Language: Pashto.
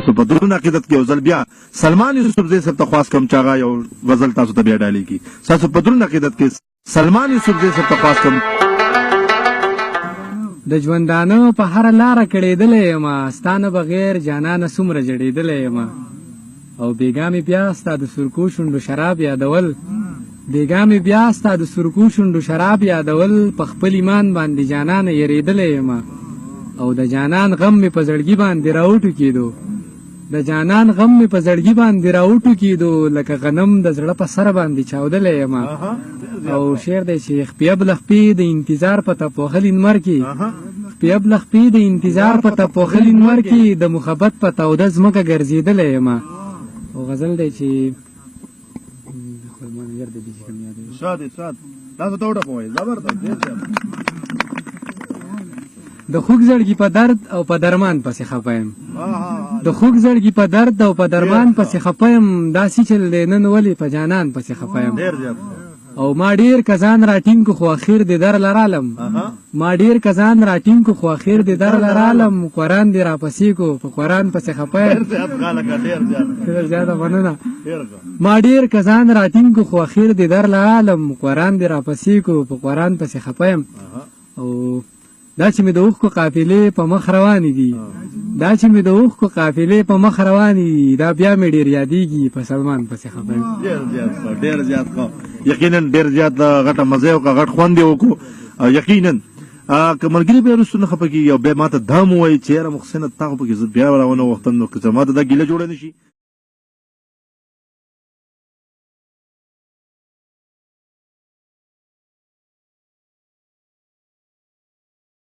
تاسو په درون عقیدت کې یو ځل بیا سلمان یوسفزی صاحب ته خواست کوم چې هغه یو غزل تاسو ته بیا ډالۍ کړي. تاسو په درون عقیدت کې سلمان یوسفزی صاحب ته خواست کوم. د ژوندانه په هره لاره کړېدلی یم، ستا نه بغیر جانانه څومره جړېدلی یم، او بېګا مې بیا ستا د سرکو شونډو شراب یادول، بېګا مې بیا ستا د سرکو شونډو شراب یادول، په خپل ایمان باندې جانانه یېرېدلی یم، او د جانان غم مې په زړګي باندې راوټوکېدو، د جانان غم مې په زړګي باندې راوټوکېدو، لکه غنم د زړه په سر باندې چاودلی یم. او شعر دی چې خپې بلخپې د انتظار په تپوخلي نمر کې، خپې بلخپې د انتظار په تپوخلي نمر کې د محبت په توده ځمکه ګرځېدلی یم. او غزل دی چې د خوږ زړګي په درد او په درمان پسې خفه یم، د خوږ زړګي په درد او په درمان پسې خفه یم، داسې چل دی نن ولې په جانان پسې خفه یم. او ما ډېر کزان راټینګ کو خو اخر دې در لرالم، ما ډېر کزان راټینګ کو خو اخر دې در لرالم، قرآن دې راپسې کو په قرآن پسې خفه یم. زیاده مننه. ما ډېر کزان راټینګ کو خو اخر دې در لرالم، قرآن دې راپسې کو په قرآن پسې خفه یم. او دا چې مې د اوښکو قافلې په مخ روانې دي، دا چې مې د اوښکو قافلې په مخ روانې دي، دا بیا مې ډېر یادېږي په سلمان پسې خفه یم. ډېر زیات ښه، یقینا ډېر زیات غټه مزه وکړه، غټ خوند یې وکړو. یقینا که ملګري بیا وروسته نه خفه کېږي او بیا ما ته دا مو وایي چې یاره محسنه تا خو پکې زه بیا راونه وختم، نو که زما ته دا ګیله جوړه نه شي